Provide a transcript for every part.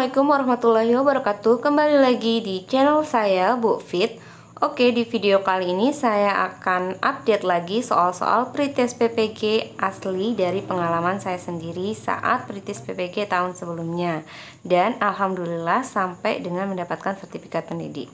Assalamualaikum warahmatullahi wabarakatuh. Kembali lagi di channel saya, Bu Fit. Oke, di video kali ini saya akan update lagi soal-soal pretest PPG asli dari pengalaman saya sendiri saat pretest PPG tahun sebelumnya. Dan alhamdulillah sampai dengan mendapatkan sertifikat pendidik.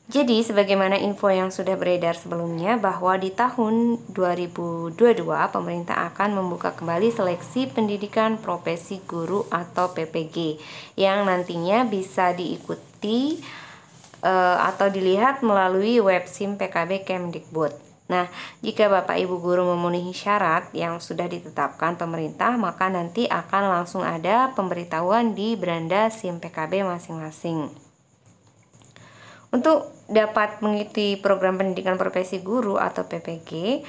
Jadi, sebagaimana info yang sudah beredar sebelumnya bahwa di tahun 2022 pemerintah akan membuka kembali seleksi pendidikan profesi guru atau PPG yang nantinya bisa diikuti atau dilihat melalui web SIM PKB Kemdikbud. Nah, jika Bapak Ibu guru memenuhi syarat yang sudah ditetapkan pemerintah, maka nanti akan langsung ada pemberitahuan di beranda SIM PKB masing-masing. Untuk dapat mengikuti program pendidikan profesi guru atau PPG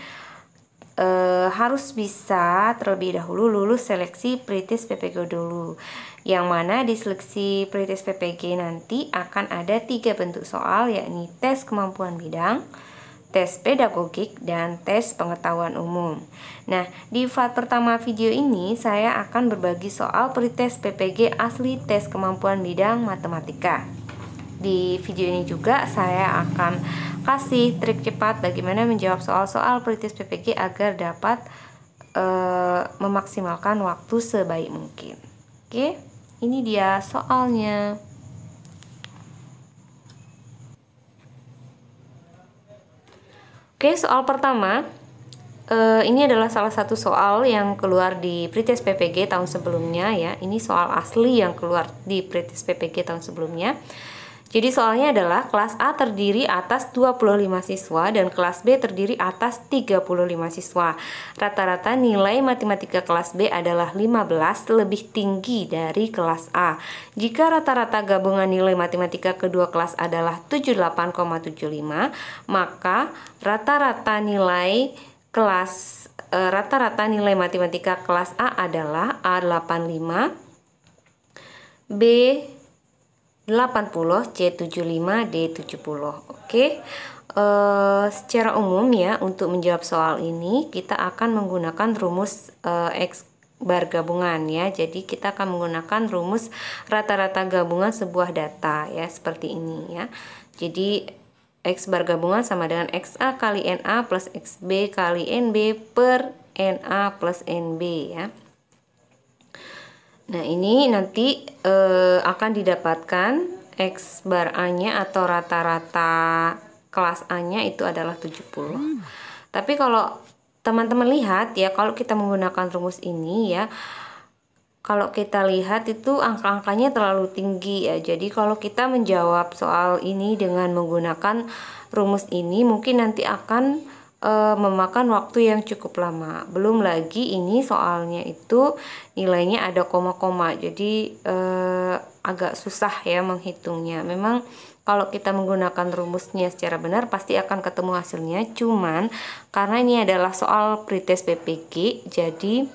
harus bisa terlebih dahulu lulus seleksi pretest PPG dulu. Yang mana di seleksi pretest PPG nanti akan ada 3 bentuk soal, yakni tes kemampuan bidang, tes pedagogik, dan tes pengetahuan umum. Nah, di part pertama video ini saya akan berbagi soal pretest PPG asli tes kemampuan bidang matematika. Di video ini juga saya akan kasih trik cepat bagaimana menjawab soal-soal pretest PPG agar dapat memaksimalkan waktu sebaik mungkin. Oke, ini dia soalnya. Oke, soal pertama ini adalah salah satu soal yang keluar di pretest PPG tahun sebelumnya ya. Ini soal asli yang keluar di pretest PPG tahun sebelumnya. Jadi soalnya adalah kelas A terdiri atas 25 siswa dan kelas B terdiri atas 35 siswa. Rata-rata nilai matematika kelas B adalah 15, lebih tinggi dari kelas A. Jika rata-rata gabungan nilai matematika kedua kelas adalah 78,75, maka rata-rata nilai matematika kelas A adalah A85, B 80, C75, D70. Oke. Secara umum ya, untuk menjawab soal ini kita akan menggunakan rumus X bar gabungan ya. Jadi kita akan menggunakan rumus rata-rata gabungan sebuah data ya, seperti ini ya. Jadi X bar gabungan sama dengan XA kali NA plus XB kali NB per NA plus NB ya. Nah, ini nanti akan didapatkan X bar A-nya atau rata-rata kelas A-nya itu adalah 70. Tapi kalau teman-teman lihat ya, kalau kita menggunakan rumus ini ya, kalau kita lihat itu angka-angkanya terlalu tinggi ya. Jadi kalau kita menjawab soal ini dengan menggunakan rumus ini, mungkin nanti akan memakan waktu yang cukup lama. Belum lagi ini soalnya itu nilainya ada koma-koma, jadi agak susah ya menghitungnya. Memang kalau kita menggunakan rumusnya secara benar pasti akan ketemu hasilnya, cuman karena ini adalah soal pretest PPG, jadi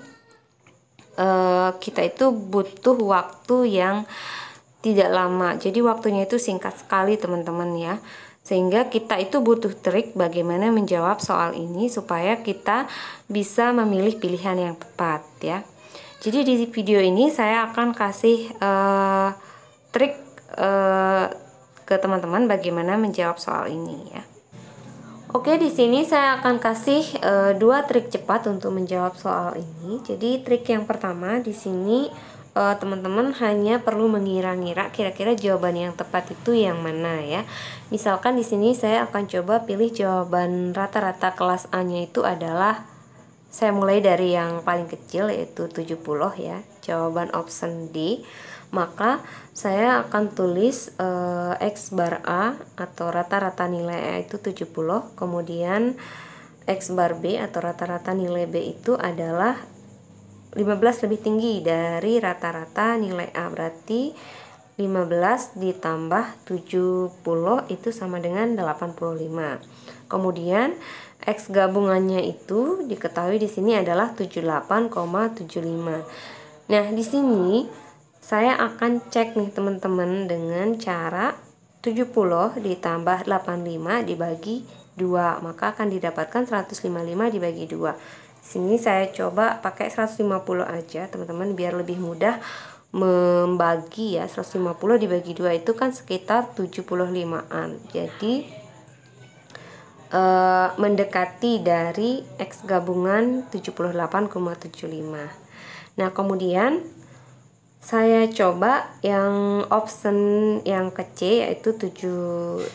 kita itu butuh waktu yang tidak lama. Jadi waktunya itu singkat sekali teman-teman ya. Sehingga kita itu butuh trik bagaimana menjawab soal ini supaya kita bisa memilih pilihan yang tepat ya. Jadi di video ini saya akan kasih trik ke teman-teman bagaimana menjawab soal ini ya. Oke, di sini saya akan kasih 2 trik cepat untuk menjawab soal ini. Jadi trik yang pertama di sini teman-teman hanya perlu mengira-ngira kira-kira jawaban yang tepat itu yang mana ya. Misalkan di sini saya akan coba pilih jawaban rata-rata kelas A-nya itu adalah, saya mulai dari yang paling kecil yaitu 70 ya, jawaban option D. Maka saya akan tulis X bar A atau rata-rata nilai A itu 70, kemudian X bar B atau rata-rata nilai B itu adalah 15 lebih tinggi dari rata-rata nilai A, berarti 15 ditambah 70 itu sama dengan 85. Kemudian X gabungannya itu diketahui di sini adalah 78,75. Nah, di sini saya akan cek nih teman-teman dengan cara 70 ditambah 85 dibagi 2, maka akan didapatkan 155 dibagi 2. Sini saya coba pakai 150 aja teman-teman biar lebih mudah membagi ya, 150 dibagi 2 itu kan sekitar 75-an. Jadi mendekati dari X gabungan 78,75. Nah, kemudian saya coba yang option yang ke C, yaitu 75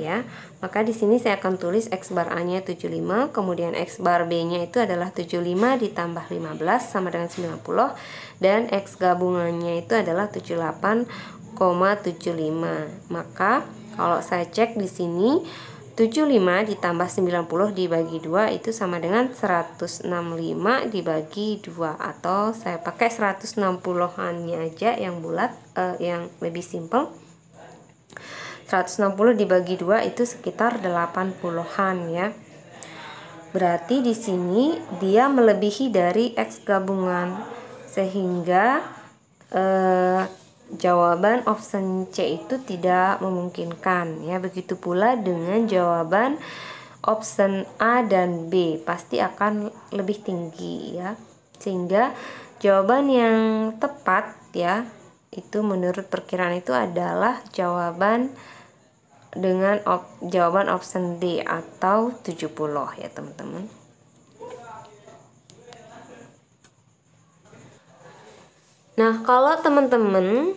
ya. Maka di sini saya akan tulis X bar A-nya 75, kemudian X bar B-nya itu adalah 75 ditambah 15 sama dengan 90, dan X gabungannya itu adalah 78,75. Maka kalau saya cek di sini, 75 ditambah 90 dibagi 2 itu sama dengan 165 dibagi 2, atau saya pakai 160-annya aja yang bulat, yang lebih simpel. 160 dibagi 2 itu sekitar 80-an ya. Berarti di sini dia melebihi dari X gabungan, sehingga jawaban option C itu tidak memungkinkan ya. Begitu pula dengan jawaban option A dan B pasti akan lebih tinggi ya. Sehingga jawaban yang tepat ya, itu menurut perkiraan itu adalah jawaban dengan jawaban option D atau 70 ya teman-teman. Nah, kalau teman-teman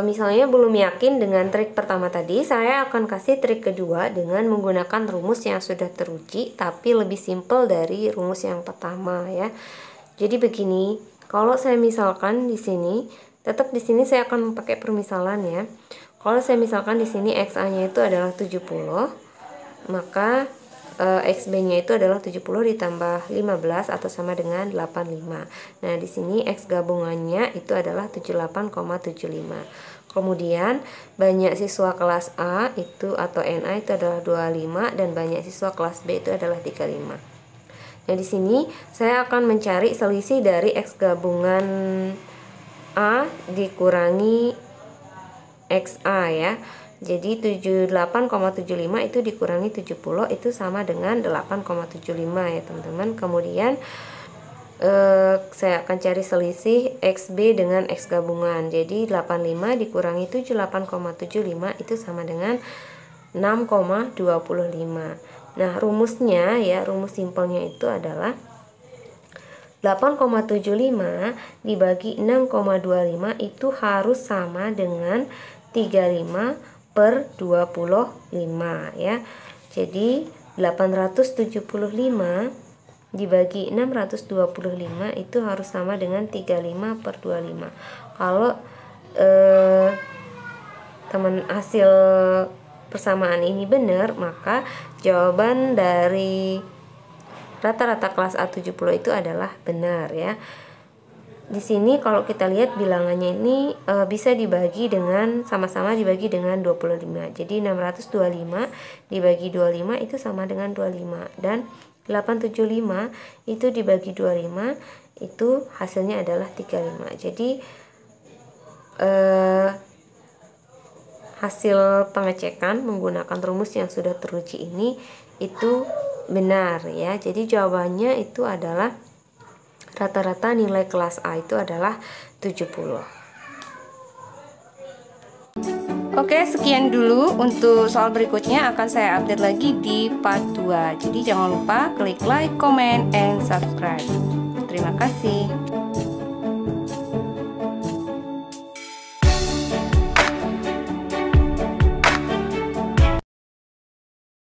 misalnya belum yakin dengan trik pertama tadi, saya akan kasih trik kedua dengan menggunakan rumus yang sudah teruji tapi lebih simpel dari rumus yang pertama ya. Jadi begini, kalau saya misalkan di sini, tetap di sini saya akan pakai permisalan ya. Kalau saya misalkan di sini XA-nya itu adalah 70, maka XB-nya itu adalah 70 ditambah 15 atau sama dengan 85. Nah, di sini X gabungannya itu adalah 78,75. Kemudian banyak siswa kelas A itu atau NA itu adalah 25 dan banyak siswa kelas B itu adalah 35. Nah, di sini saya akan mencari selisih dari X gabungan A dikurangi XA ya. Jadi 78,75 itu dikurangi 70 itu sama dengan 8,75 ya teman-teman. Kemudian saya akan cari selisih XB dengan X gabungan. Jadi 85 dikurangi 78,75 itu sama dengan 6,25. Nah, rumusnya ya, rumus simpelnya itu adalah 8,75 dibagi 6,25 itu harus sama dengan 35/25 ya. Jadi 875 dibagi 625 itu harus sama dengan 35/25. Kalau teman hasil persamaan ini benar, maka jawaban dari rata-rata kelas A70 itu adalah benar ya. Di sini kalau kita lihat bilangannya ini bisa dibagi dengan sama-sama dibagi dengan 25. Jadi 625 dibagi 25 itu sama dengan 25, dan 875 itu dibagi 25 itu hasilnya adalah 35. Jadi hasil pengecekan menggunakan rumus yang sudah teruji ini itu benar ya. Jadi jawabannya itu adalah rata-rata nilai kelas A itu adalah 70. Oke, sekian dulu untuk soal berikutnya akan saya update lagi di part 2. Jadi jangan lupa klik like, comment, and subscribe. Terima kasih.